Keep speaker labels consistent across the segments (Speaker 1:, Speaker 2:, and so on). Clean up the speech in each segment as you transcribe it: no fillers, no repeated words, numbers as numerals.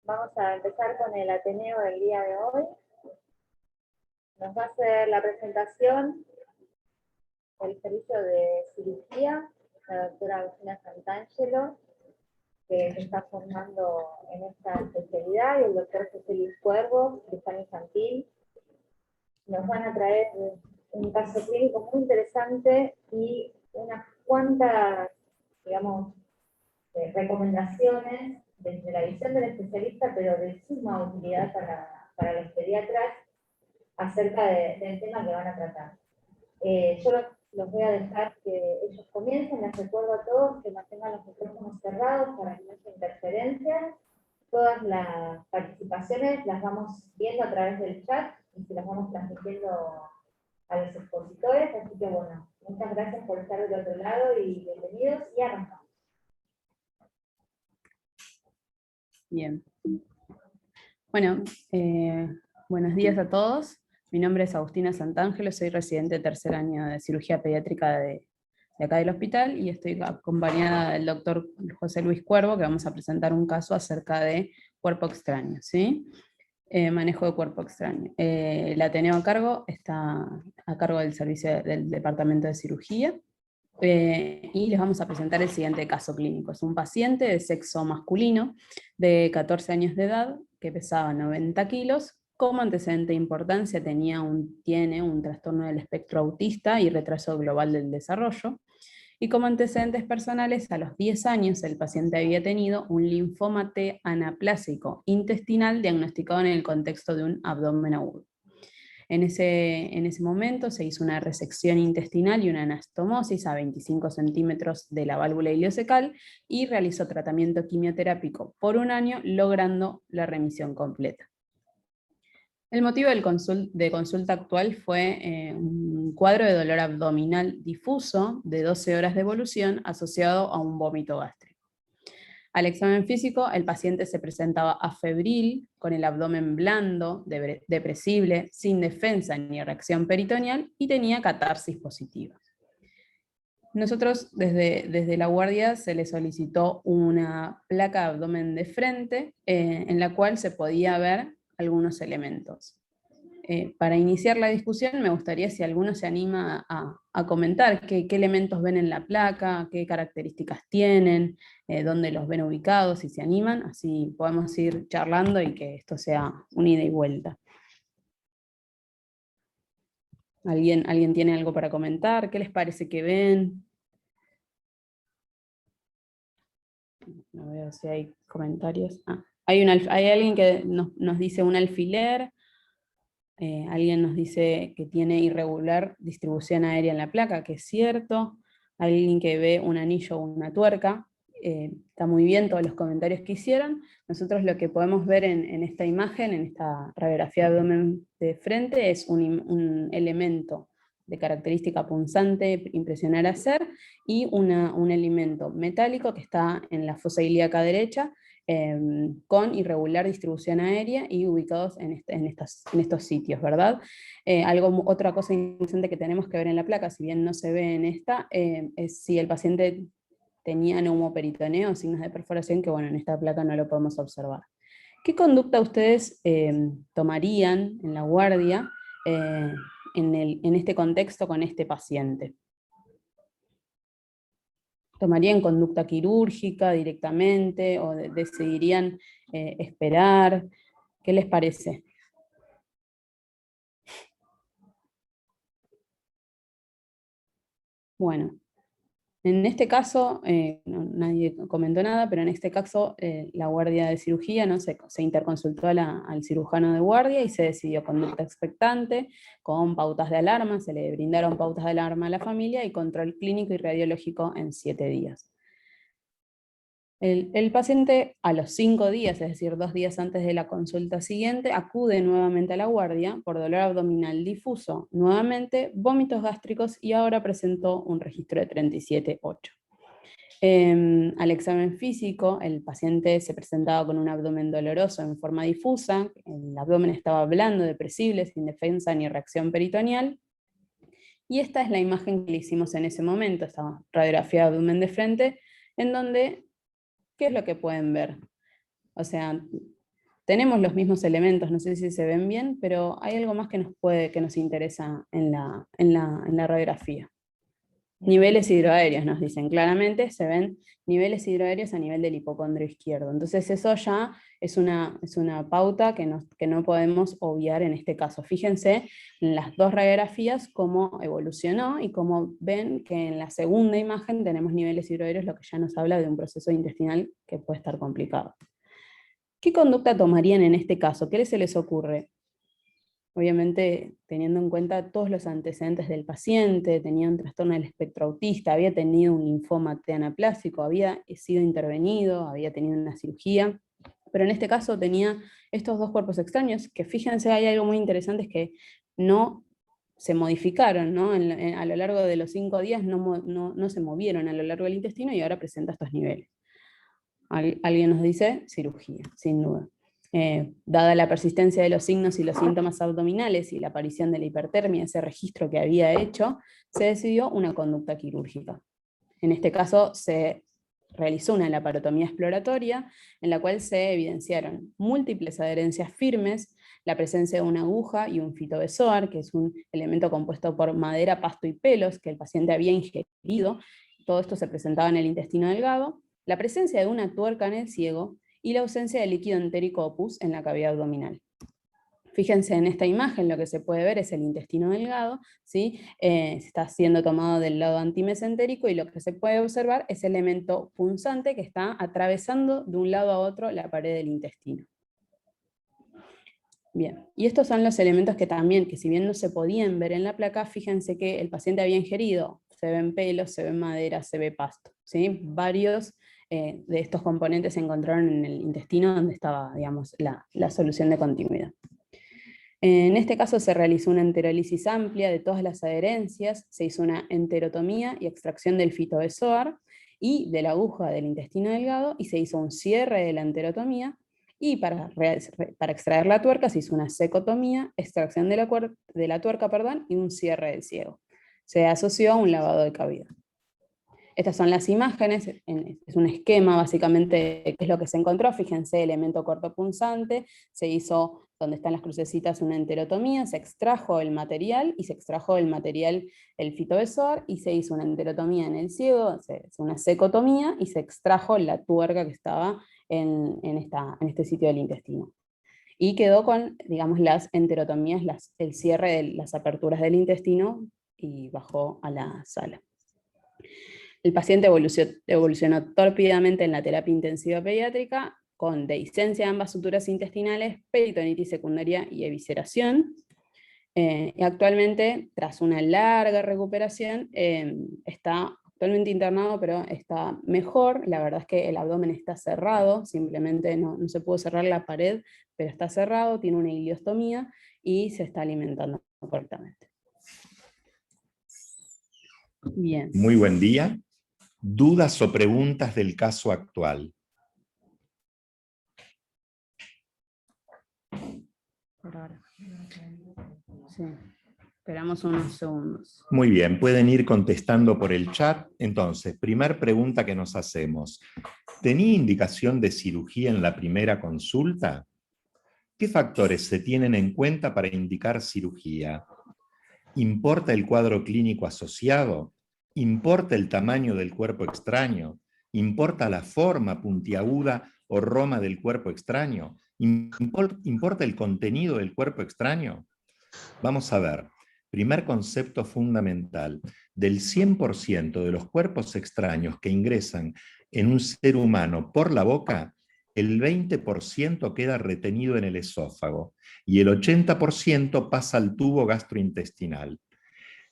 Speaker 1: Vamos a empezar con el Ateneo del día de hoy. Nos va a hacer la presentación el servicio de cirugía, la doctora Agustina Santangelo, que se está formando en esta especialidad, y el doctor José Luis Cuervo, cirujano infantil. Nos van a traer un caso clínico muy interesante y unas cuantas, digamos, recomendaciones desde la visión del especialista, pero de suma utilidad para los pediatras acerca del tema que van a tratar. Yo los voy a dejar que ellos comiencen. Les recuerdo a todos que mantengan los micrófonos cerrados para que no haya interferencias. Todas las participaciones las vamos viendo a través del chat y se las vamos transmitiendo a los expositores. Así que bueno, muchas gracias por estar del otro lado y bienvenidos, y arrancamos.
Speaker 2: Bien. Bueno, buenos días a todos. Mi nombre es Agustina Santangelo, soy residente de tercer año de cirugía pediátrica de acá del hospital, y estoy acompañada del doctor José Luis Cuervo, que vamos a presentar un caso acerca de cuerpo extraño, ¿sí? Manejo de cuerpo extraño. El Ateneo a cargo está a cargo del servicio del departamento de cirugía. Y les vamos a presentar el siguiente caso clínico. Es un paciente de sexo masculino de 14 años de edad que pesaba 90 kilos. Como antecedente de importancia tiene un trastorno del espectro autista y retraso global del desarrollo. Y como antecedentes personales, a los 10 años el paciente había tenido un linfoma T anaplásico intestinal diagnosticado en el contexto de un abdomen agudo. En ese momento se hizo una resección intestinal y una anastomosis a 25 centímetros de la válvula ileocecal y realizó tratamiento quimioterápico por 1 año, logrando la remisión completa. El motivo de consulta actual fue un cuadro de dolor abdominal difuso de 12 horas de evolución asociado a un vómito gástrico. Al examen físico, el paciente se presentaba afebril, con el abdomen blando, depresible, sin defensa ni reacción peritoneal, y tenía catarsis positiva. Nosotros, desde la guardia, se le solicitó una placa de abdomen de frente, en la cual se podía ver algunos elementos. Para iniciar la discusión, me gustaría si alguno se anima a comentar qué elementos ven en la placa, qué características tienen, dónde los ven ubicados, si se animan, así podemos ir charlando y que esto sea un ida y vuelta. ¿Alguien tiene algo para comentar? ¿Qué les parece que ven? No veo si hay comentarios. Hay alguien que nos dice un alfiler. Alguien nos dice que tiene irregular distribución aérea en la placa, que es cierto. Alguien que ve un anillo o una tuerca. Está muy bien todos los comentarios que hicieron. Nosotros lo que podemos ver en esta imagen, en esta radiografía de abdomen de frente, es un elemento de característica punzante, impresionar hacer, y un elemento metálico que está en la fosa ilíaca derecha, con irregular distribución aérea y ubicados en estos sitios, ¿verdad? Otra cosa interesante que tenemos que ver en la placa, si bien no se ve en esta, es si el paciente tenía neumoperitoneo, signos de perforación, que bueno, en esta placa no lo podemos observar. ¿Qué conducta ustedes tomarían en la guardia en este contexto con este paciente? ¿Tomarían conducta quirúrgica directamente o decidirían esperar? ¿Qué les parece? Bueno, en este caso, nadie comentó nada, pero en este caso la guardia de cirugía, ¿no? se interconsultó al cirujano de guardia y se decidió conducta expectante, con pautas de alarma, se le brindaron pautas de alarma a la familia y control clínico y radiológico en 7 días. El paciente a los 5 días, es decir, 2 días antes de la consulta siguiente, acude nuevamente a la guardia por dolor abdominal difuso, nuevamente vómitos gástricos, y ahora presentó un registro de 37,8. Al examen físico, el paciente se presentaba con un abdomen doloroso en forma difusa, el abdomen estaba blando, depresible, sin defensa ni reacción peritoneal, y esta es la imagen que le hicimos en ese momento, esta radiografía de abdomen de frente, en donde, ¿qué es lo que pueden ver? O sea, tenemos los mismos elementos, no sé si se ven bien, pero hay algo más que nos interesa en la radiografía. Niveles hidroaéreos, nos dicen claramente, se ven niveles hidroaéreos a nivel del hipocondrio izquierdo. Entonces eso ya es una pauta que no podemos obviar en este caso. Fíjense en las dos radiografías cómo evolucionó y cómo ven que en la segunda imagen tenemos niveles hidroaéreos, lo que ya nos habla de un proceso intestinal que puede estar complicado. ¿Qué conducta tomarían en este caso? ¿Qué se les ocurre? Obviamente teniendo en cuenta todos los antecedentes del paciente, tenía un trastorno del espectro autista, había tenido un linfoma T anaplásico, había sido intervenido, había tenido una cirugía, pero en este caso tenía estos dos cuerpos extraños, que fíjense, hay algo muy interesante, es que no se modificaron, ¿no? A lo largo de los 5 días no se movieron a lo largo del intestino y ahora presenta estos niveles. Alguien nos dice cirugía, sin duda. Dada la persistencia de los signos y los síntomas abdominales y la aparición de la hipertermia, ese registro que había hecho, se decidió una conducta quirúrgica. En este caso se realizó una laparotomía exploratoria en la cual se evidenciaron múltiples adherencias firmes, la presencia de una aguja y un fitobezoar, que es un elemento compuesto por madera, pasto y pelos que el paciente había ingerido. Todo esto se presentaba en el intestino delgado, la presencia de una tuerca en el ciego y la ausencia de líquido entérico o pus en la cavidad abdominal. Fíjense en esta imagen, lo que se puede ver es el intestino delgado, ¿sí? Está siendo tomado del lado antimesentérico y lo que se puede observar es el elemento punzante que está atravesando de un lado a otro la pared del intestino. Bien, y estos son los elementos que también, que si bien no se podían ver en la placa, fíjense que el paciente había ingerido, se ven pelos, se ve madera, se ve pasto, ¿sí? Varios de estos componentes se encontraron en el intestino donde estaba, digamos, la solución de continuidad. En este caso se realizó una enterólisis amplia de todas las adherencias, se hizo una enterotomía y extracción del fitobezoar y de la aguja del intestino delgado, y se hizo un cierre de la enterotomía, y para extraer la tuerca se hizo una secotomía, extracción de la tuerca, y un cierre del ciego. Se asoció a un lavado de cavidad. Estas son las imágenes, es un esquema básicamente de qué es lo que se encontró. Fíjense, elemento cortopunzante, se hizo, donde están las crucecitas, una enterotomía, se extrajo el material, y se extrajo el material, el fitobezoar, y se hizo una enterotomía en el ciego, se hizo una secotomía, y se extrajo la tuerca que estaba en este sitio del intestino. Y quedó con, digamos, las enterotomías, el cierre de las aperturas del intestino, y bajó a la sala. El paciente evolucionó tórpidamente en la terapia intensiva pediátrica, con dehiscencia de ambas suturas intestinales, peritonitis secundaria y evisceración. Y actualmente, tras una larga recuperación, está actualmente internado, pero está mejor. La verdad es que el abdomen está cerrado, simplemente no se pudo cerrar la pared, pero está cerrado, tiene una ileostomía y se está alimentando correctamente. Bien.
Speaker 3: Muy buen día. ¿Dudas o preguntas del caso actual?
Speaker 2: Por ahora. Sí. Esperamos unos segundos.
Speaker 3: Muy bien, pueden ir contestando por el chat. Entonces, primer pregunta que nos hacemos. ¿Tenía indicación de cirugía en la primera consulta? ¿Qué factores se tienen en cuenta para indicar cirugía? ¿Importa el cuadro clínico asociado? ¿Importa el tamaño del cuerpo extraño? ¿Importa la forma puntiaguda o roma del cuerpo extraño? ¿Importa el contenido del cuerpo extraño? Vamos a ver. Primer concepto fundamental. Del 100% de los cuerpos extraños que ingresan en un ser humano por la boca, el 20% queda retenido en el esófago y el 80% pasa al tubo gastrointestinal.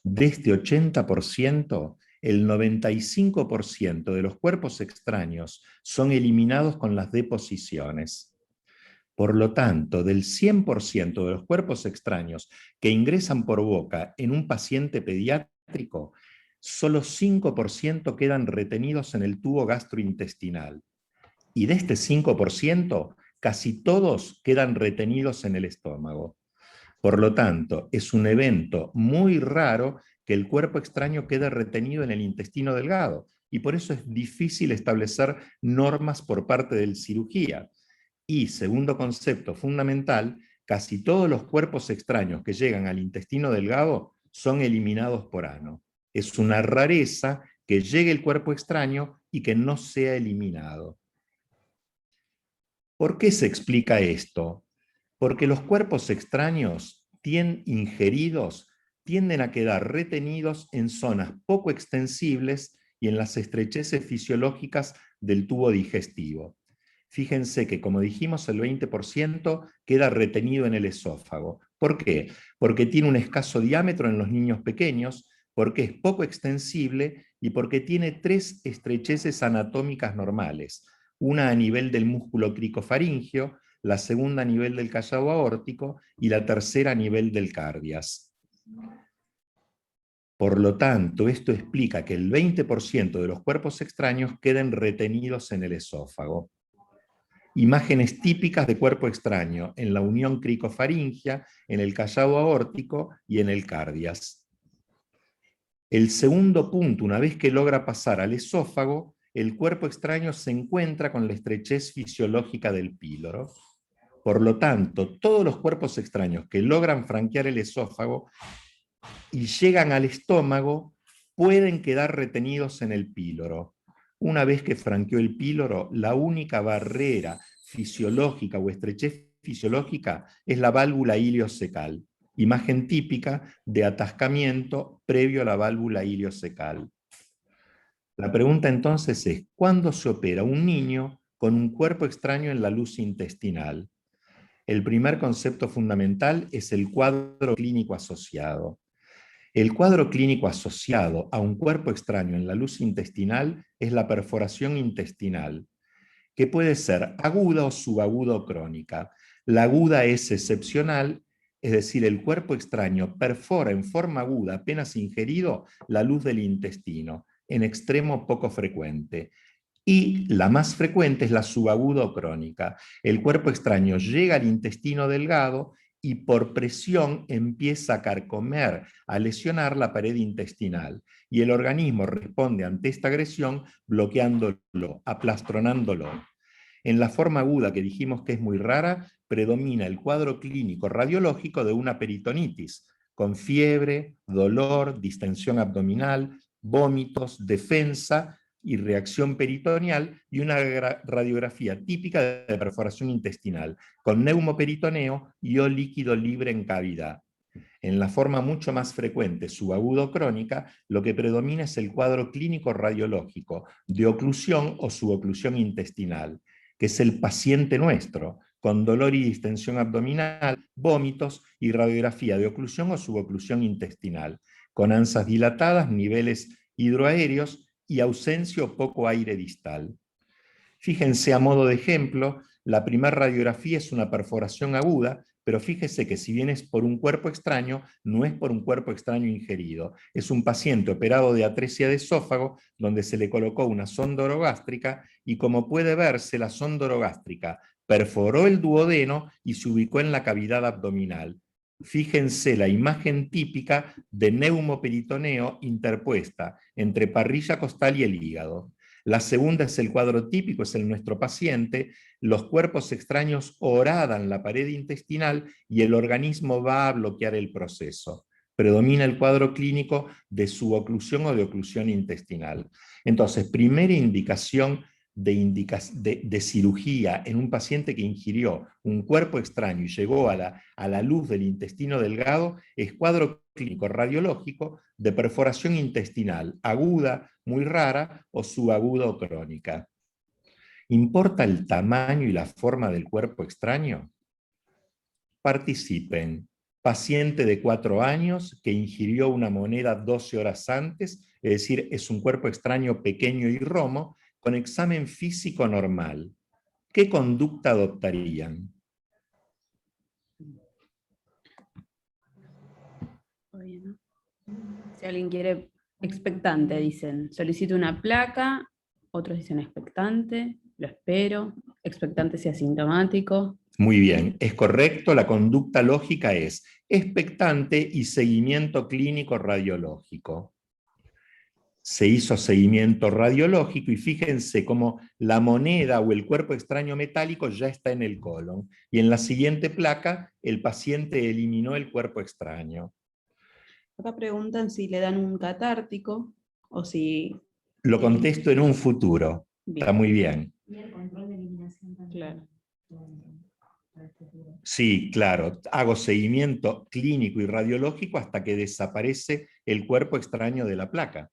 Speaker 3: De este 80%, el 95% de los cuerpos extraños son eliminados con las deposiciones. Por lo tanto, del 100% de los cuerpos extraños que ingresan por boca en un paciente pediátrico, solo 5% quedan retenidos en el tubo gastrointestinal. Y de este 5%, casi todos quedan retenidos en el estómago. Por lo tanto, es un evento muy raro que el cuerpo extraño quede retenido en el intestino delgado, y por eso es difícil establecer normas por parte del cirugía. Y, segundo concepto fundamental, casi todos los cuerpos extraños que llegan al intestino delgado son eliminados por ano. Es una rareza que llegue el cuerpo extraño y que no sea eliminado. ¿Por qué se explica esto? Porque los cuerpos extraños ingeridos tienden a quedar retenidos en zonas poco extensibles y en las estrecheces fisiológicas del tubo digestivo. Fíjense que, como dijimos, el 20% queda retenido en el esófago. ¿Por qué? Porque tiene un escaso diámetro en los niños pequeños, porque es poco extensible y porque tiene 3 estrecheces anatómicas normales. Una a nivel del músculo cricofaríngeo, la segunda a nivel del callado aórtico y la tercera a nivel del cardias. Por lo tanto, esto explica que el 20% de los cuerpos extraños queden retenidos en el esófago. Imágenes típicas de cuerpo extraño en la unión cricofaríngea, en el callado aórtico y en el cardias. El segundo punto, una vez que logra pasar al esófago, el cuerpo extraño se encuentra con la estrechez fisiológica del píloro. Por lo tanto, todos los cuerpos extraños que logran franquear el esófago y llegan al estómago pueden quedar retenidos en el píloro. Una vez que franqueó el píloro, la única barrera fisiológica o estrechez fisiológica es la válvula iliocecal, imagen típica de atascamiento previo a la válvula iliocecal. La pregunta entonces es, ¿cuándo se opera un niño con un cuerpo extraño en la luz intestinal? El primer concepto fundamental es el cuadro clínico asociado. El cuadro clínico asociado a un cuerpo extraño en la luz intestinal es la perforación intestinal, que puede ser aguda o subaguda o crónica. La aguda es excepcional, es decir, el cuerpo extraño perfora en forma aguda, apenas ingerido, la luz del intestino, en extremo poco frecuente. Y la más frecuente es la subaguda o crónica. El cuerpo extraño llega al intestino delgado y por presión empieza a carcomer, a lesionar la pared intestinal. Y el organismo responde ante esta agresión bloqueándolo, aplastronándolo. En la forma aguda, que dijimos que es muy rara, predomina el cuadro clínico radiológico de una peritonitis, con fiebre, dolor, distensión abdominal, vómitos, defensa y reacción peritoneal, y una radiografía típica de perforación intestinal, con neumoperitoneo y o líquido libre en cavidad. En la forma mucho más frecuente, subagudo crónica, lo que predomina es el cuadro clínico radiológico de oclusión o suboclusión intestinal, que es el paciente nuestro, con dolor y distensión abdominal, vómitos y radiografía de oclusión o suboclusión intestinal, con ansias dilatadas, niveles hidroaéreos y ausencia o poco aire distal. Fíjense a modo de ejemplo, la primera radiografía es una perforación aguda, pero fíjese que si bien es por un cuerpo extraño, no es por un cuerpo extraño ingerido. Es un paciente operado de atresia de esófago, donde se le colocó una sonda orogástrica, y como puede verse, la sonda orogástrica perforó el duodeno y se ubicó en la cavidad abdominal. Fíjense la imagen típica de neumoperitoneo interpuesta entre parrilla costal y el hígado. La segunda es el cuadro típico, es el nuestro paciente. Los cuerpos extraños horadan la pared intestinal y el organismo va a bloquear el proceso. Predomina el cuadro clínico de suboclusión o de oclusión intestinal. Entonces, primera indicación de cirugía en un paciente que ingirió un cuerpo extraño y llegó a la luz del intestino delgado es cuadro clínico radiológico de perforación intestinal aguda, muy rara, o subaguda o crónica. ¿Importa el tamaño y la forma del cuerpo extraño? Participen. Paciente de 4 años que ingirió una moneda 12 horas antes, es decir, es un cuerpo extraño pequeño y romo, con examen físico normal. ¿Qué conducta adoptarían?
Speaker 2: Si alguien quiere expectante, dicen, solicito una placa, otros dicen expectante, lo espero, expectante si asintomático.
Speaker 3: Muy bien, es correcto, la conducta lógica es expectante y seguimiento clínico radiológico. Se hizo seguimiento radiológico y fíjense cómo la moneda o el cuerpo extraño metálico ya está en el colon. Y en la siguiente placa, el paciente eliminó el cuerpo extraño.
Speaker 2: Acá preguntan si le dan un catártico o si...
Speaker 3: Lo contesto en un futuro.
Speaker 2: Bien.
Speaker 3: Está muy bien.
Speaker 1: Y el control de eliminación también.
Speaker 2: Claro.
Speaker 1: Para el futuro.
Speaker 3: Sí, claro. Hago seguimiento clínico y radiológico hasta que desaparece el cuerpo extraño de la placa.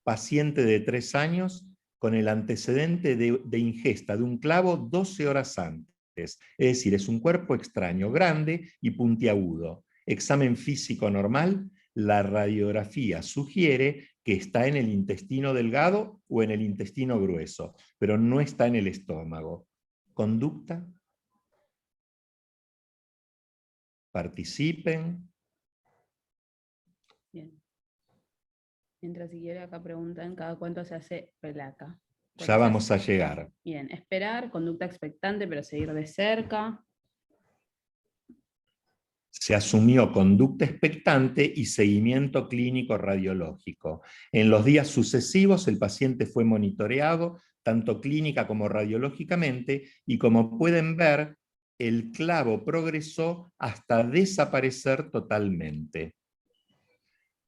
Speaker 3: Paciente de 3 años con el antecedente de ingesta de un clavo 12 horas antes. Es decir, es un cuerpo extraño grande y puntiagudo. Examen físico normal, la radiografía sugiere que está en el intestino delgado o en el intestino grueso, pero no está en el estómago. Conducta. Participen.
Speaker 2: Bien. Mientras si quiere, acá preguntan cada cuánto se hace placa.
Speaker 3: Ya vamos a llegar.
Speaker 2: Bien, esperar, conducta expectante, pero seguir de cerca.
Speaker 3: Se asumió conducta expectante y seguimiento clínico radiológico. En los días sucesivos el paciente fue monitoreado, tanto clínica como radiológicamente, y como pueden ver, el clavo progresó hasta desaparecer totalmente.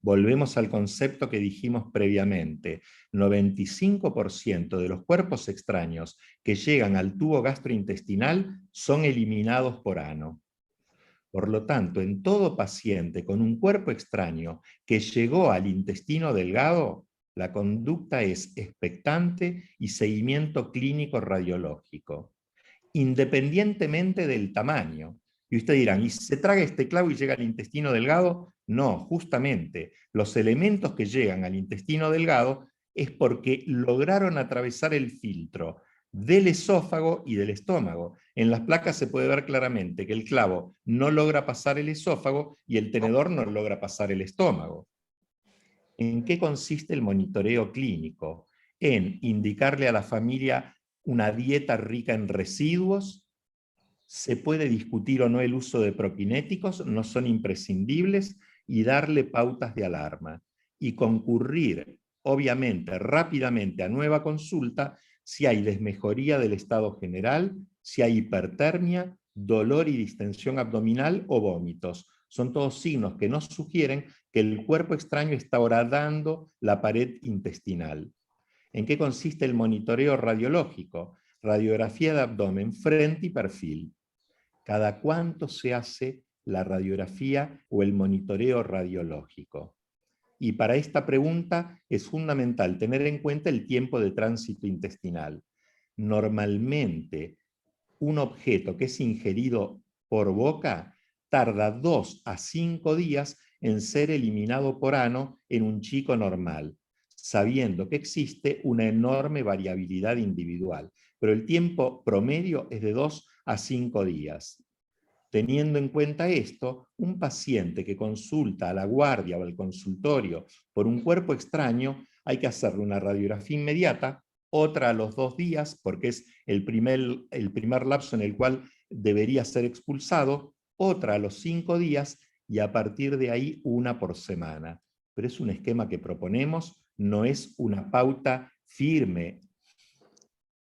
Speaker 3: Volvemos al concepto que dijimos previamente. 95% de los cuerpos extraños que llegan al tubo gastrointestinal son eliminados por ano. Por lo tanto, en todo paciente con un cuerpo extraño que llegó al intestino delgado, la conducta es expectante y seguimiento clínico radiológico, independientemente del tamaño. Y ustedes dirán, ¿y se traga este clavo y llega al intestino delgado? No, justamente, los elementos que llegan al intestino delgado es porque lograron atravesar el filtro del esófago y del estómago. En las placas se puede ver claramente que el clavo no logra pasar el esófago y el tenedor no logra pasar el estómago. ¿En qué consiste el monitoreo clínico? En indicarle a la familia una dieta rica en residuos. Se puede discutir o no el uso de prokinéticos, no son imprescindibles, y darle pautas de alarma. Y concurrir, obviamente, rápidamente a nueva consulta si hay desmejoría del estado general, si hay hipertermia, dolor y distensión abdominal o vómitos. Son todos signos que nos sugieren que el cuerpo extraño está horadando la pared intestinal. ¿En qué consiste el monitoreo radiológico? Radiografía de abdomen, frente y perfil. ¿Cada cuánto se hace la radiografía o el monitoreo radiológico? Y para esta pregunta es fundamental tener en cuenta el tiempo de tránsito intestinal. Normalmente, un objeto que es ingerido por boca tarda 2 a 5 días en ser eliminado por ano en un chico normal, sabiendo que existe una enorme variabilidad individual, pero el tiempo promedio es de 2 a 5 días. Teniendo en cuenta esto, un paciente que consulta a la guardia o al consultorio por un cuerpo extraño, hay que hacerle una radiografía inmediata, otra a los 2 días, porque es el primer lapso en el cual debería ser expulsado, otra a los 5 días y a partir de ahí una por semana. Pero es un esquema que proponemos, no es una pauta firme.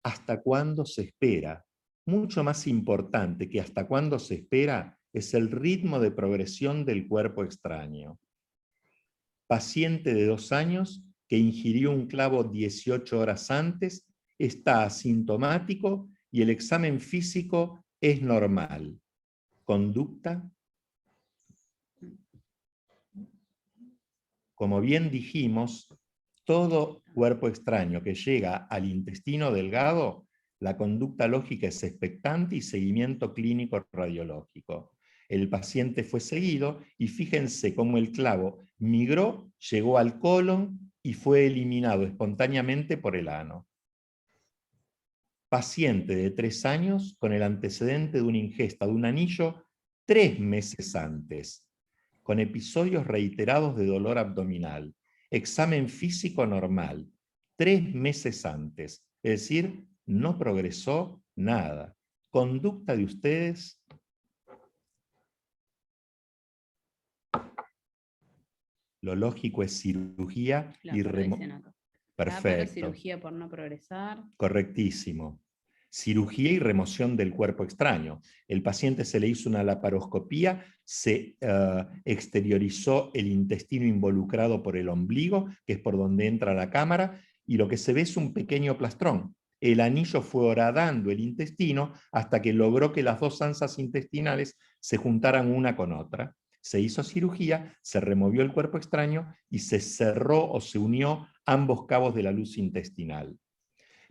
Speaker 3: ¿Hasta cuándo se espera? Mucho más importante que hasta cuándo se espera es el ritmo de progresión del cuerpo extraño. Paciente de 2 años que ingirió un clavo 18 horas antes, está asintomático y el examen físico es normal. Conducta. Como bien dijimos, todo cuerpo extraño que llega al intestino delgado, la conducta lógica es expectante y seguimiento clínico radiológico. El paciente fue seguido y fíjense cómo el clavo migró, llegó al colon y fue eliminado espontáneamente por el ano. Paciente de 3 años con el antecedente de una ingesta de un anillo 3 meses antes, con episodios reiterados de dolor abdominal, examen físico normal, 3 meses antes, es decir, no progresó nada. Conducta de ustedes. Lo lógico es cirugía y
Speaker 2: Claro, dicen acá. Pero
Speaker 3: Perfecto.
Speaker 2: cirugía por no progresar.
Speaker 3: Correctísimo. Cirugía y remoción del cuerpo extraño. El paciente se le hizo una laparoscopía, se exteriorizó el intestino involucrado por el ombligo, que es por donde entra la cámara, y lo que se ve es un pequeño plastrón. El anillo fue horadando el intestino hasta que logró que las dos anzas intestinales se juntaran una con otra. Se hizo cirugía, se removió el cuerpo extraño y se cerró o se unió ambos cabos de la luz intestinal.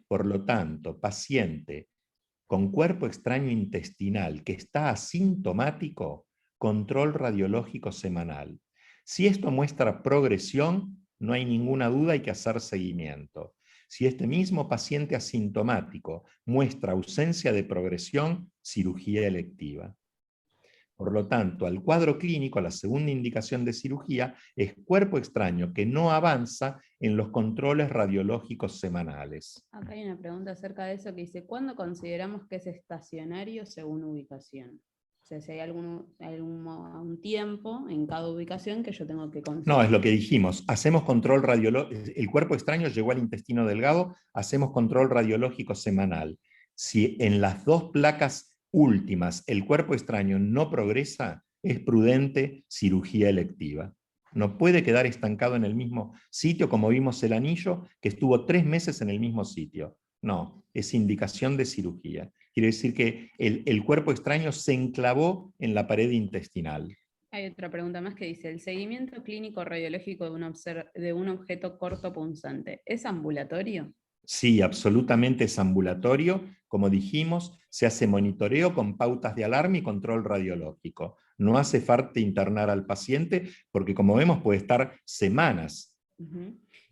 Speaker 3: Por lo tanto, paciente con cuerpo extraño intestinal que está asintomático, control radiológico semanal. Si esto muestra progresión, no hay ninguna duda, hay que hacer seguimiento. Si este mismo paciente asintomático muestra ausencia de progresión, cirugía electiva. Por lo tanto, al cuadro clínico, la segunda indicación de cirugía es cuerpo extraño que no avanza en los controles radiológicos semanales.
Speaker 2: Acá hay una pregunta acerca de eso que dice, ¿cuándo consideramos que es estacionario según ubicación? O sea, si hay algún tiempo en cada ubicación que yo tengo que considerar.
Speaker 3: No, es lo que dijimos. Hacemos control radiológico. El cuerpo extraño llegó al intestino delgado, hacemos control radiológico semanal. Si en las dos placas últimas el cuerpo extraño no progresa, es prudente cirugía electiva. No puede quedar estancado en el mismo sitio, como vimos el anillo, que estuvo 3 meses en el mismo sitio. No, es indicación de cirugía. Quiere decir que el cuerpo extraño se enclavó en la pared intestinal.
Speaker 2: Hay otra pregunta más que dice, ¿el seguimiento clínico radiológico de un objeto cortopunzante es ambulatorio?
Speaker 3: Sí, absolutamente es ambulatorio. Como dijimos, se hace monitoreo con pautas de alarma y control radiológico. No hace falta internar al paciente porque, como vemos, puede estar semanas.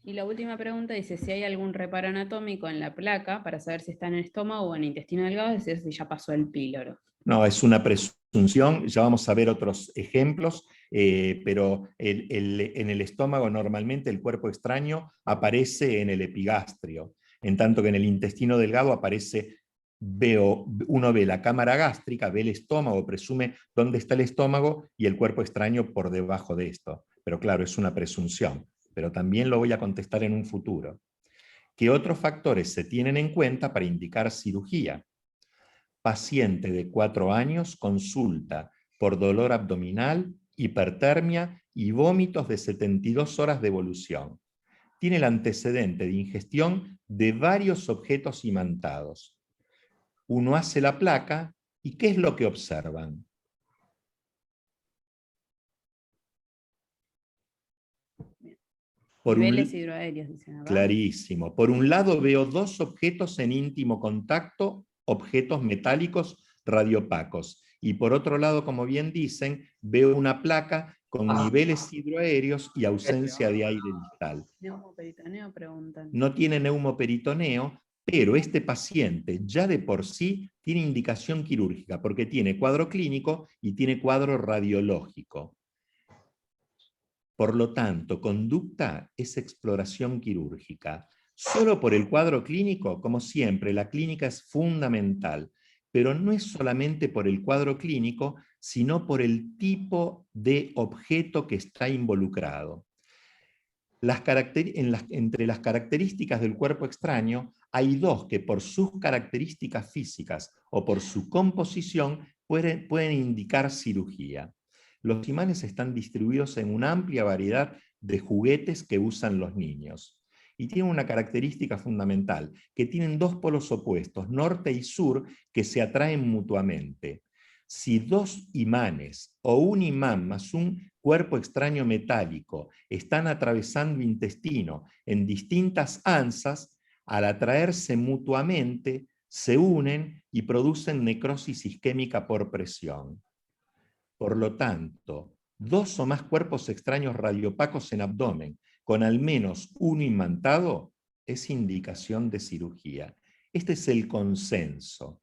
Speaker 2: Y la última pregunta dice si hay algún reparo anatómico en la placa para saber si está en el estómago o en el intestino delgado, es decir, si ya pasó el píloro.
Speaker 3: No, es una presunción, ya vamos a ver otros ejemplos, pero en el estómago normalmente el cuerpo extraño aparece en el epigastrio, en tanto que en el intestino delgado aparece, uno ve la cámara gástrica, ve el estómago, presume dónde está el estómago y el cuerpo extraño por debajo de esto. Pero claro, es una presunción, pero también lo voy a contestar en un futuro. ¿Qué otros factores se tienen en cuenta para indicar cirugía? Paciente de 4 años consulta por dolor abdominal, hipertermia y vómitos de 72 horas de evolución. Tiene el antecedente de ingestión de varios objetos imantados. Uno hace la placa y ¿qué es lo que observan?
Speaker 2: Niveles hidroaéreos, dicen acá.
Speaker 3: Clarísimo. Por un lado veo 2 objetos en íntimo contacto, objetos metálicos radiopacos. Y por otro lado, como bien dicen, veo una placa con niveles hidroaéreos y ausencia de aire distal.
Speaker 2: Neumoperitoneo preguntan.
Speaker 3: No tiene neumoperitoneo, pero este paciente ya de por sí tiene indicación quirúrgica porque tiene cuadro clínico y tiene cuadro radiológico. Por lo tanto, conducta es exploración quirúrgica. Solo por el cuadro clínico, como siempre, la clínica es fundamental, pero no es solamente por el cuadro clínico, sino por el tipo de objeto que está involucrado. Entre las características del cuerpo extraño, hay 2 que por sus características físicas o por su composición pueden indicar cirugía. Los imanes están distribuidos en una amplia variedad de juguetes que usan los niños. Y tienen una característica fundamental, que tienen 2 polos opuestos, norte y sur, que se atraen mutuamente. Si 2 imanes o un imán más un cuerpo extraño metálico están atravesando intestino en distintas anzas, al atraerse mutuamente, se unen y producen necrosis isquémica por presión. Por lo tanto, 2 o más cuerpos extraños radiopacos en abdomen, con al menos uno imantado, es indicación de cirugía. Este es el consenso.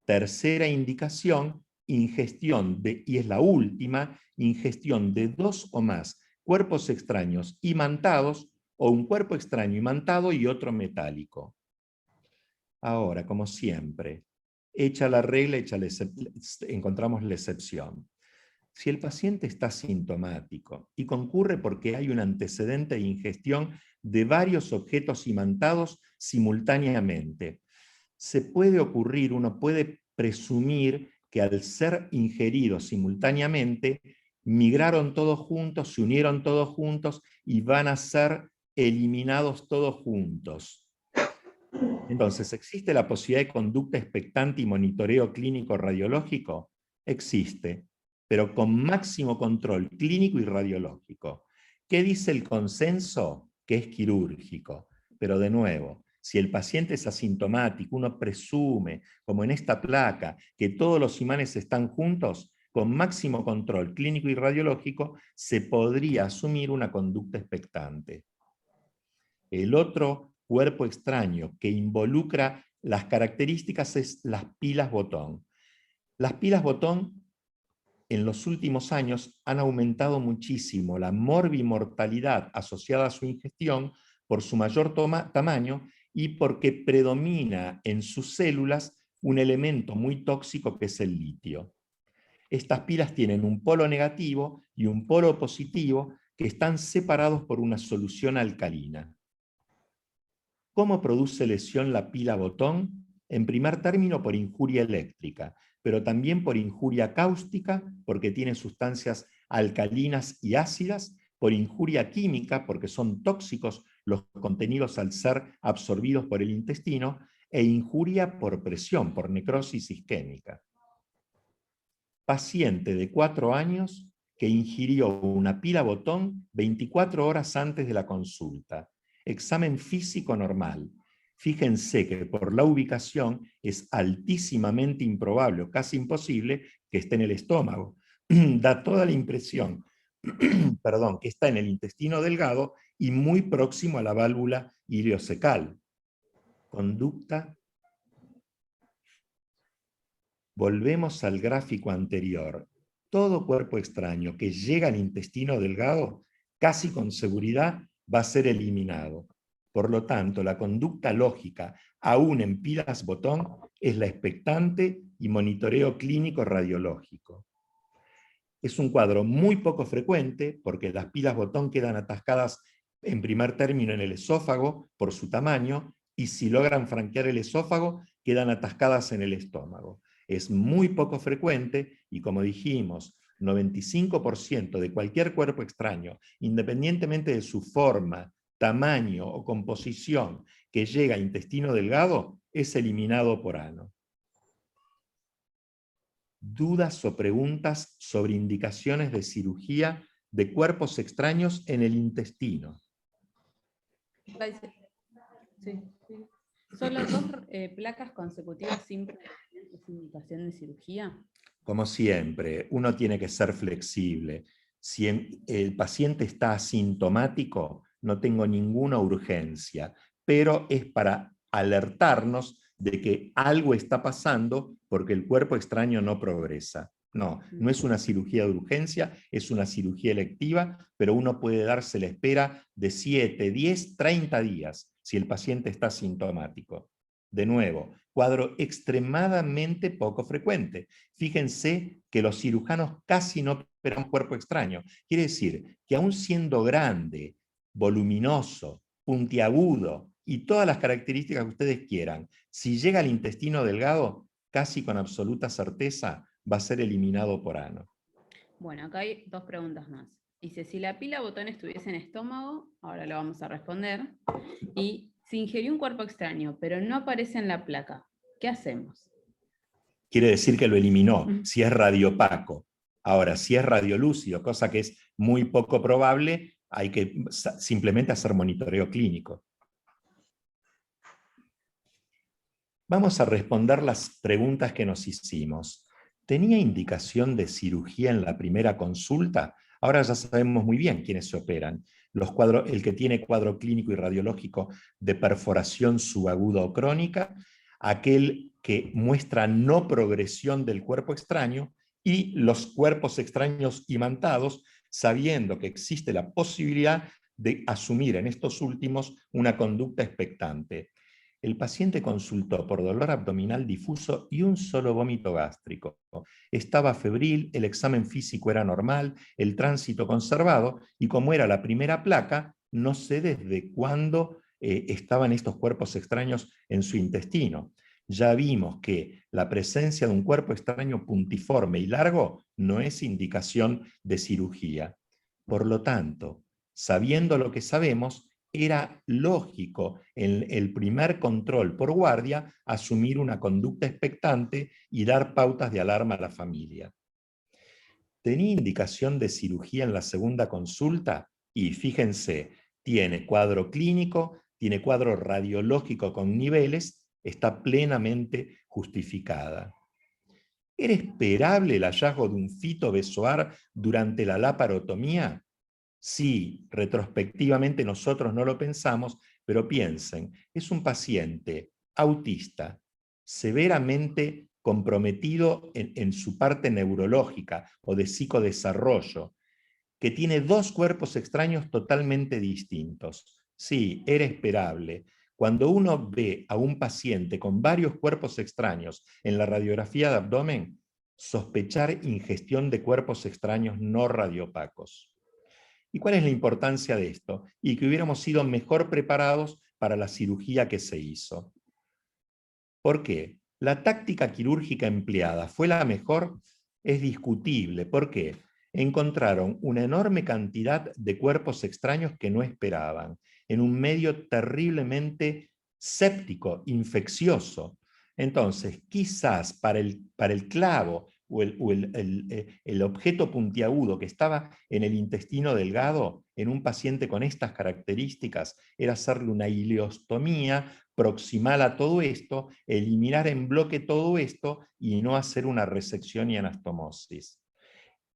Speaker 3: Tercera indicación, ingestión y es la última, ingestión de 2 o más cuerpos extraños imantados o un cuerpo extraño imantado y otro metálico. Ahora, como siempre, hecha la regla, encontramos la excepción. Si el paciente está sintomático y concurre porque hay un antecedente de ingestión de varios objetos imantados simultáneamente, se puede ocurrir, uno puede presumir que al ser ingeridos simultáneamente, migraron todos juntos, se unieron todos juntos y van a ser eliminados todos juntos. Entonces, ¿existe la posibilidad de conducta expectante y monitoreo clínico radiológico? Existe, pero con máximo control clínico y radiológico. ¿Qué dice el consenso? Que es quirúrgico. Pero de nuevo, si el paciente es asintomático, uno presume, como en esta placa, que todos los imanes están juntos, con máximo control clínico y radiológico, se podría asumir una conducta expectante. El otro cuerpo extraño que involucra las características es las pilas botón. Las pilas botón en los últimos años han aumentado muchísimo la morbimortalidad asociada a su ingestión por su mayor tamaño y porque predomina en sus células un elemento muy tóxico que es el litio. Estas pilas tienen un polo negativo y un polo positivo que están separados por una solución alcalina. ¿Cómo produce lesión la pila botón? En primer término, por injuria eléctrica, pero también por injuria cáustica, porque tiene sustancias alcalinas y ácidas, por injuria química, porque son tóxicos los contenidos al ser absorbidos por el intestino, e injuria por presión, por necrosis isquémica. Paciente de 4 años que ingirió una pila botón 24 horas antes de la consulta. Examen físico normal. Fíjense que por la ubicación es altísimamente improbable o casi imposible que esté en el estómago. Da toda la impresión que está en el intestino delgado y muy próximo a la válvula iliocecal. Conducta. Volvemos al gráfico anterior. Todo cuerpo extraño que llega al intestino delgado, casi con seguridad, va a ser eliminado. Por lo tanto, la conducta lógica, aún en pilas botón, es la expectante y monitoreo clínico radiológico. Es un cuadro muy poco frecuente, porque las pilas botón quedan atascadas en primer término en el esófago por su tamaño, y si logran franquear el esófago, quedan atascadas en el estómago. Es muy poco frecuente, y como dijimos, 95% de cualquier cuerpo extraño, independientemente de su forma, tamaño o composición, que llega a intestino delgado, es eliminado por ano. Dudas o preguntas sobre indicaciones de cirugía de cuerpos extraños en el intestino.
Speaker 2: Sí. ¿Solo 2 placas consecutivas sin indicación de cirugía?
Speaker 3: Como siempre, uno tiene que ser flexible. Si el paciente está asintomático, no tengo ninguna urgencia, pero es para alertarnos de que algo está pasando porque el cuerpo extraño no progresa. No, no es una cirugía de urgencia, es una cirugía electiva, pero uno puede darse la espera de 7, 10, 30 días si el paciente está asintomático. De nuevo, cuadro extremadamente poco frecuente. Fíjense que los cirujanos casi no operan cuerpo extraño. Quiere decir que aún siendo grande, voluminoso, puntiagudo y todas las características que ustedes quieran, si llega al intestino delgado, casi con absoluta certeza va a ser eliminado por ano.
Speaker 2: Bueno, acá hay 2 preguntas más. Dice, si la pila botón estuviese en estómago, ahora lo vamos a responder, y si ingirió un cuerpo extraño, pero no aparece en la placa, ¿qué hacemos?
Speaker 3: Quiere decir que lo eliminó, si es radiopaco. Ahora, si es radiolúcido, cosa que es muy poco probable, hay que simplemente hacer monitoreo clínico. Vamos a responder las preguntas que nos hicimos. ¿Tenía indicación de cirugía en la primera consulta? Ahora ya sabemos muy bien quiénes se operan. El que tiene cuadro clínico y radiológico de perforación subaguda o crónica, aquel que muestra no progresión del cuerpo extraño y los cuerpos extraños imantados, sabiendo que existe la posibilidad de asumir en estos últimos una conducta expectante. El paciente consultó por dolor abdominal difuso y un solo vómito gástrico. Estaba febril, el examen físico era normal, el tránsito conservado, y como era la primera placa, no sé desde cuándo estaban estos cuerpos extraños en su intestino. Ya vimos que la presencia de un cuerpo extraño puntiforme y largo no es indicación de cirugía. Por lo tanto, sabiendo lo que sabemos, era lógico en el primer control por guardia asumir una conducta expectante y dar pautas de alarma a la familia. ¿Tenía indicación de cirugía en la segunda consulta? Y fíjense, tiene cuadro clínico, tiene cuadro radiológico con niveles, está plenamente justificada. ¿Era esperable el hallazgo de un fito besoar durante la laparotomía? Sí, retrospectivamente nosotros no lo pensamos, pero piensen, es un paciente autista, severamente comprometido en su parte neurológica o de psicodesarrollo, que tiene dos cuerpos extraños totalmente distintos. Sí, era esperable. Cuando uno ve a un paciente con varios cuerpos extraños en la radiografía de abdomen, sospechar ingestión de cuerpos extraños no radiopacos. ¿Y cuál es la importancia de esto? Y que hubiéramos sido mejor preparados para la cirugía que se hizo. ¿Por qué? ¿La táctica quirúrgica empleada fue la mejor? Es discutible. ¿Por qué? Encontraron una enorme cantidad de cuerpos extraños que no esperaban, en un medio terriblemente séptico, infeccioso. Entonces, quizás para el clavo o el objeto puntiagudo que estaba en el intestino delgado, en un paciente con estas características, era hacerle una ileostomía proximal a todo esto, eliminar en bloque todo esto y no hacer una resección y anastomosis.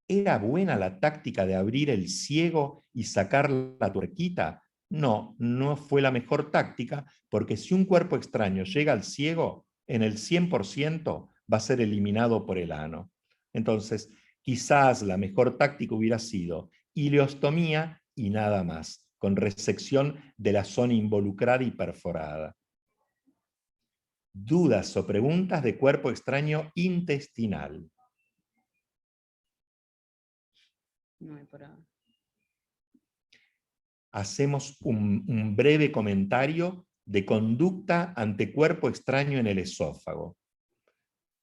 Speaker 3: ¿Era buena la táctica de abrir el ciego y sacar la tuerquita? No, no fue la mejor táctica, porque si un cuerpo extraño llega al ciego, en el 100% va a ser eliminado por el ano. Entonces, quizás la mejor táctica hubiera sido ileostomía y nada más, con resección de la zona involucrada y perforada. Dudas o preguntas de cuerpo extraño intestinal.
Speaker 2: No hay por ahora.
Speaker 3: Hacemos un breve comentario de conducta ante cuerpo extraño en el esófago.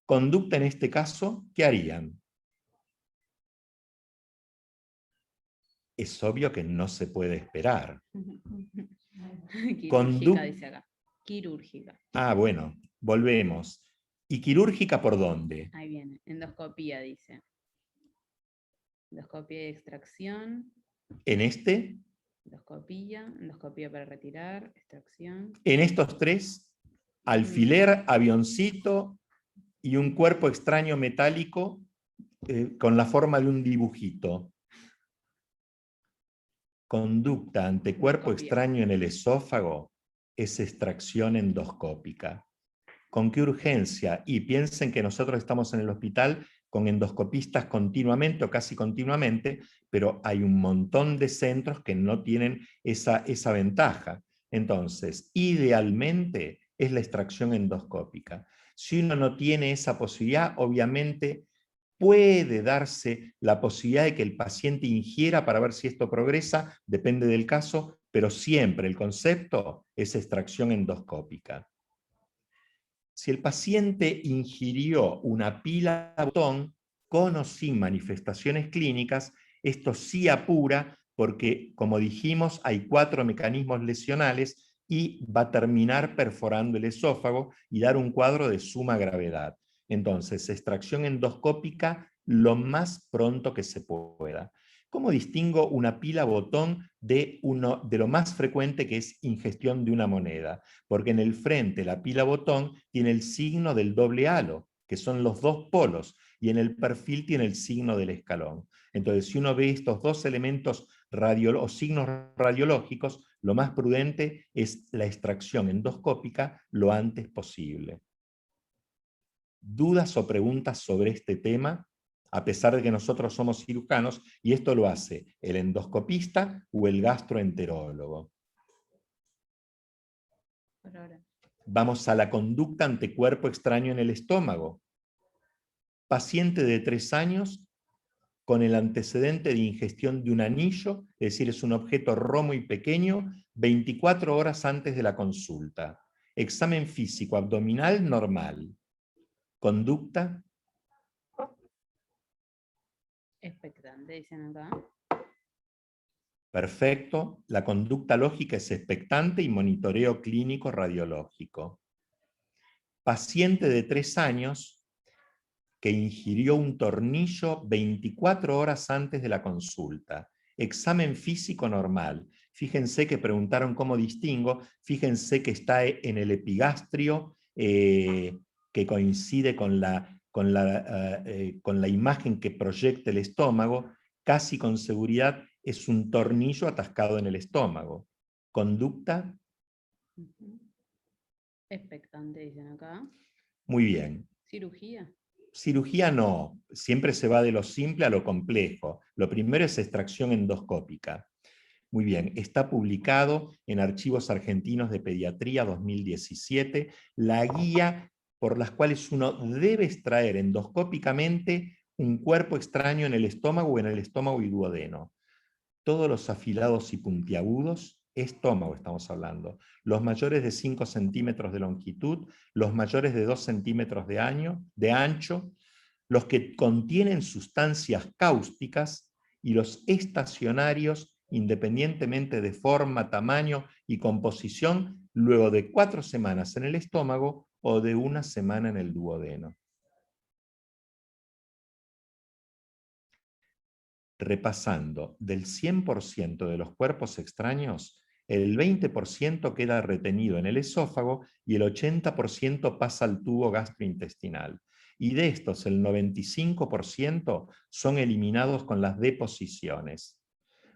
Speaker 3: Conducta en este caso, ¿qué harían? Es obvio que no se puede esperar.
Speaker 2: Quirúrgica, dice acá. Quirúrgica.
Speaker 3: Ah, bueno, volvemos. ¿Y quirúrgica por dónde?
Speaker 2: Ahí viene, endoscopía, dice. Endoscopía de extracción.
Speaker 3: ¿En este?
Speaker 2: Endoscopía para retirar, extracción.
Speaker 3: En estos tres, alfiler, avioncito y un cuerpo extraño metálico con la forma de un dibujito. Conducta ante cuerpo extraño en el esófago es extracción endoscópica. ¿Con qué urgencia? Y piensen que nosotros estamos en el hospital con endoscopistas continuamente o casi continuamente, pero hay un montón de centros que no tienen esa ventaja. Entonces, idealmente es la extracción endoscópica. Si uno no tiene esa posibilidad, obviamente puede darse la posibilidad de que el paciente ingiera para ver si esto progresa, depende del caso, pero siempre el concepto es extracción endoscópica. Si el paciente ingirió una pila de botón con o sin manifestaciones clínicas, esto sí apura porque, como dijimos, hay 4 mecanismos lesionales y va a terminar perforando el esófago y dar un cuadro de suma gravedad. Entonces, extracción endoscópica lo más pronto que se pueda. ¿Cómo distingo una pila botón de lo más frecuente, que es ingestión de una moneda? Porque en el frente la pila botón tiene el signo del doble halo, que son los dos polos, y en el perfil tiene el signo del escalón. Entonces, si uno ve estos dos elementos o signos radiológicos, lo más prudente es la extracción endoscópica lo antes posible. ¿Dudas o preguntas sobre este tema? A pesar de que nosotros somos cirujanos, y esto lo hace el endoscopista o el gastroenterólogo.
Speaker 2: Por ahora.
Speaker 3: Vamos a la conducta ante cuerpo extraño en el estómago. Paciente de 3 años con el antecedente de ingestión de un anillo, es decir, es un objeto romo y pequeño, 24 horas antes de la consulta. Examen físico abdominal normal. Conducta.
Speaker 2: Expectante, dicen acá.
Speaker 3: Perfecto. La conducta lógica es expectante y monitoreo clínico radiológico. Paciente de 3 años que ingirió un tornillo 24 horas antes de la consulta. Examen físico normal. Fíjense que preguntaron cómo distingo. Fíjense que está en el epigastrio, que coincide con la imagen que proyecta el estómago. Casi con seguridad es un tornillo atascado en el estómago. Conducta.
Speaker 2: Expectante, dicen acá.
Speaker 3: Muy bien.
Speaker 2: Cirugía.
Speaker 3: Cirugía no, siempre se va de lo simple a lo complejo. Lo primero es extracción endoscópica. Muy bien, está publicado en Archivos Argentinos de Pediatría 2017, la guía por las cuales uno debe extraer endoscópicamente un cuerpo extraño en el estómago o en el estómago y duodeno. Todos los afilados y puntiagudos, estómago estamos hablando, los mayores de 5 centímetros de longitud, los mayores de 2 centímetros de ancho, los que contienen sustancias cáusticas y los estacionarios, independientemente de forma, tamaño y composición, luego de 4 semanas en el estómago o de 1 semana en el duodeno. Repasando, del 100% de los cuerpos extraños, el 20% queda retenido en el esófago y el 80% pasa al tubo gastrointestinal. Y de estos, el 95% son eliminados con las deposiciones.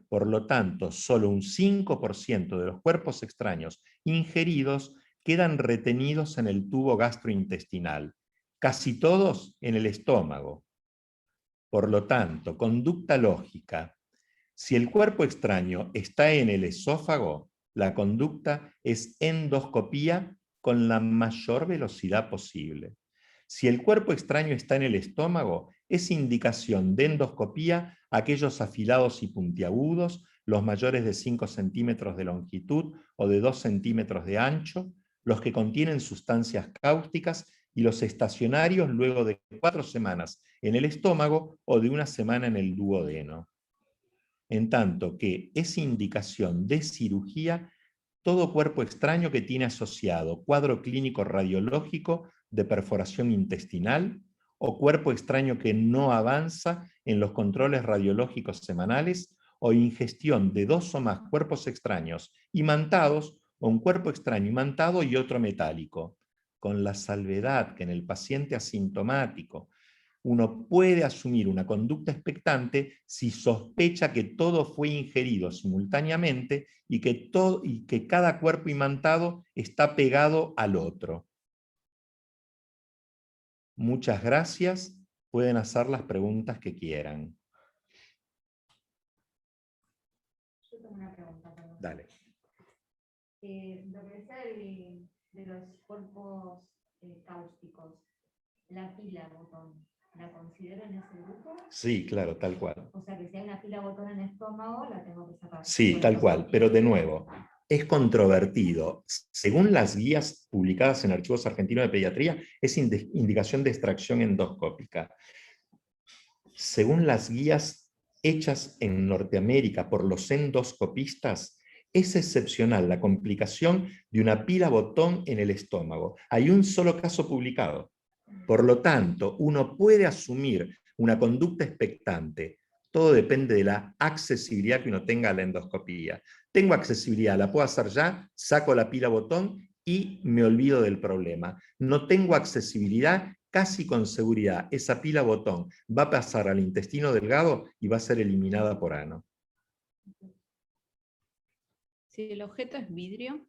Speaker 3: Por lo tanto, solo un 5% de los cuerpos extraños ingeridos quedan retenidos en el tubo gastrointestinal, casi todos en el estómago. Por lo tanto, conducta lógica. Si el cuerpo extraño está en el esófago, la conducta es endoscopía con la mayor velocidad posible. Si el cuerpo extraño está en el estómago, es indicación de endoscopía aquellos afilados y puntiagudos, los mayores de 5 centímetros de longitud o de 2 centímetros de ancho, los que contienen sustancias cáusticas y los estacionarios luego de 4 semanas en el estómago o de 1 semana en el duodeno. En tanto que es indicación de cirugía todo cuerpo extraño que tiene asociado cuadro clínico radiológico de perforación intestinal o cuerpo extraño que no avanza en los controles radiológicos semanales o ingestión de 2 o más cuerpos extraños imantados o un cuerpo extraño imantado y otro metálico, con la salvedad que en el paciente asintomático uno puede asumir una conducta expectante si sospecha que todo fue ingerido simultáneamente y que cada cuerpo imantado está pegado al otro. Muchas gracias. Pueden hacer las preguntas que quieran.
Speaker 1: Yo tengo una pregunta.
Speaker 3: Dale.
Speaker 1: Lo que decía de los cuerpos cáusticos, la pila botón, ¿la considero en ese grupo?
Speaker 3: Sí, claro, tal cual.
Speaker 1: O sea que si hay una pila botón en el estómago, la tengo que sacar.
Speaker 3: Sí, tal cual, pero de nuevo, es controvertido. Según las guías publicadas en Archivos Argentinos de Pediatría, es indicación de extracción endoscópica. Según las guías hechas en Norteamérica por los endoscopistas, es excepcional la complicación de una pila botón en el estómago. Hay un solo caso publicado. Por lo tanto, uno puede asumir una conducta expectante. Todo depende de la accesibilidad que uno tenga a la endoscopía. Tengo accesibilidad, la puedo hacer ya, saco la pila botón y me olvido del problema. No tengo accesibilidad, casi con seguridad, esa pila botón va a pasar al intestino delgado y va a ser eliminada por ano.
Speaker 2: Si el objeto es vidrio.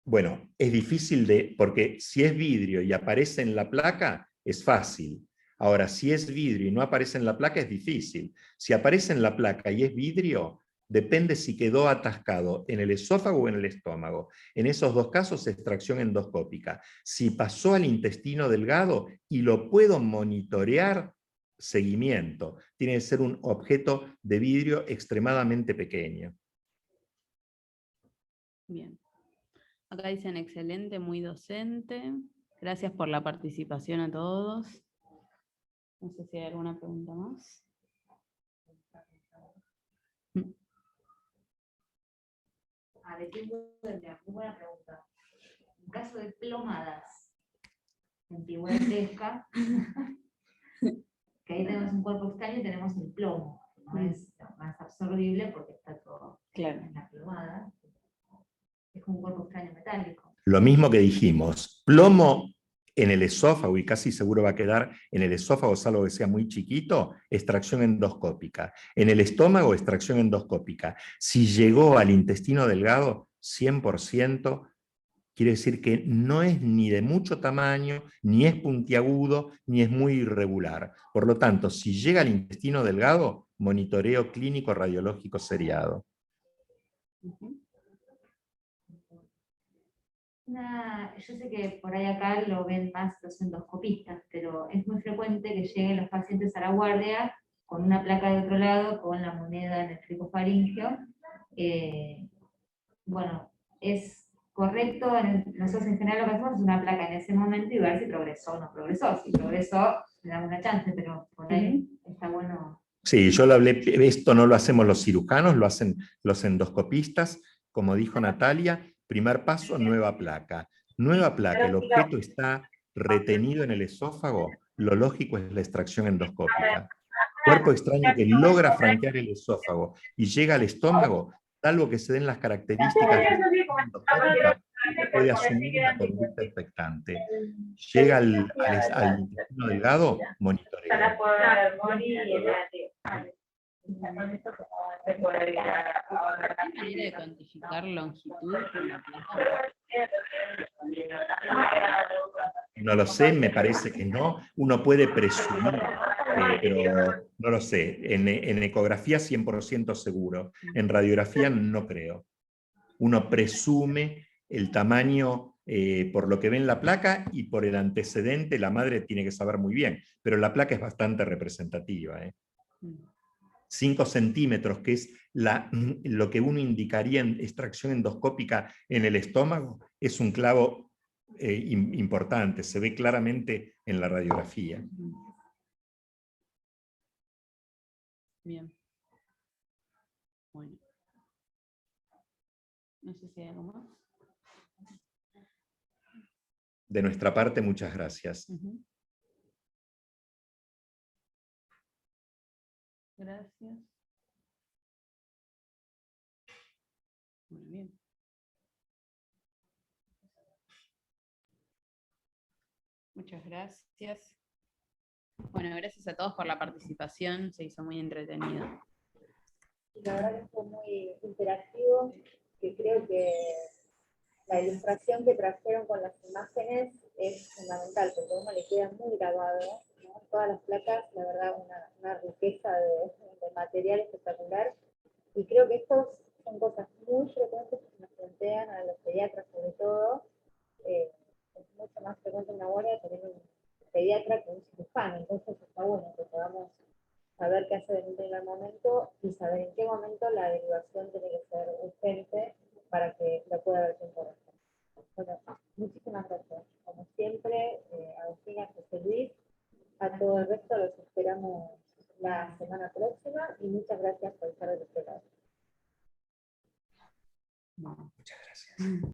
Speaker 3: Bueno, es difícil porque si es vidrio y aparece en la placa, es fácil. Ahora, si es vidrio y no aparece en la placa, es difícil. Si aparece en la placa y es vidrio, Depende si quedó atascado en el esófago o en el estómago. En esos dos casos, extracción endoscópica. Si pasó al intestino delgado y lo puedo monitorear, seguimiento. Tiene que ser un objeto de vidrio extremadamente pequeño.
Speaker 2: Bien. Acá dicen excelente, muy docente. Gracias por la participación a todos. No sé si hay alguna pregunta más.
Speaker 1: A ver, ¿quién puede enviar? Muy buena pregunta. En caso de plomadas en figura pesca, que ahí tenemos un cuerpo extraño y tenemos el plomo, que no es lo más absorbible porque está todo en la plomada. Es como un cuerpo extraño metálico.
Speaker 3: Lo mismo que dijimos, plomo en el esófago, y casi seguro va a quedar en el esófago, salvo que sea muy chiquito, extracción endoscópica. En el estómago, extracción endoscópica. Si llegó al intestino delgado, 100%, quiere decir que no es ni de mucho tamaño, ni es puntiagudo, ni es muy irregular. Por lo tanto, si llega al intestino delgado, monitoreo clínico radiológico seriado.
Speaker 1: Yo sé que por ahí acá lo ven más los endoscopistas, pero es muy frecuente que lleguen los pacientes a la guardia con una placa de otro lado, con la moneda en el fricofaringeo. Bueno, es correcto, nosotros en general lo que hacemos es una placa en ese momento y ver si progresó o no progresó. Si progresó, le damos una chance, pero por ahí está bueno.
Speaker 3: Sí, yo lo hablé, esto no lo hacemos los cirujanos, lo hacen los endoscopistas, como dijo Natalia, primer paso, nueva placa. Nueva placa, el objeto está retenido en el esófago, lo lógico es la extracción endoscópica. Cuerpo extraño que logra franquear el esófago y llega al estómago, salvo que se den las características de la extracción endoscópica, se puede asumir una conducta expectante. Llega al intestino delgado, monitoreo.
Speaker 2: ¿Hay manera de cuantificar longitud con la placa?
Speaker 3: No lo sé, me parece que no. Uno puede presumir, pero no lo sé. En ecografía 100% seguro. En radiografía no creo. Uno presume el tamaño por lo que ve en la placa y por el antecedente la madre tiene que saber muy bien, pero la placa es bastante representativa. 5 centímetros, que es lo que uno indicaría en extracción endoscópica en el estómago, es un clavo importante, se ve claramente en la radiografía.
Speaker 2: Bien. Bueno. No sé si hay algo más.
Speaker 3: De nuestra parte, muchas gracias.
Speaker 2: Gracias. Muy bien. Muchas gracias. Bueno, gracias a todos por la participación, se hizo muy entretenido.
Speaker 1: La verdad que fue muy interactivo, que creo que la ilustración que trajeron con las imágenes es fundamental, porque a uno le queda muy grabado, ¿no? Todas las placas, la verdad, una riqueza de material espectacular, y creo que estos son cosas muy frecuentes que nos plantean a los pediatras sobre todo. Es mucho más frecuente en una guardia tener un pediatra que un cirujano, entonces está bueno que podamos saber qué hacer en un primer momento y saber en qué momento la derivación tiene que ser urgente para que lo pueda ver sin correcto. Bueno, muchísimas gracias. Como siempre, Agustina, José Luis, a todo el resto los esperamos la semana próxima y muchas gracias por estar de este lado.
Speaker 3: Muchas gracias.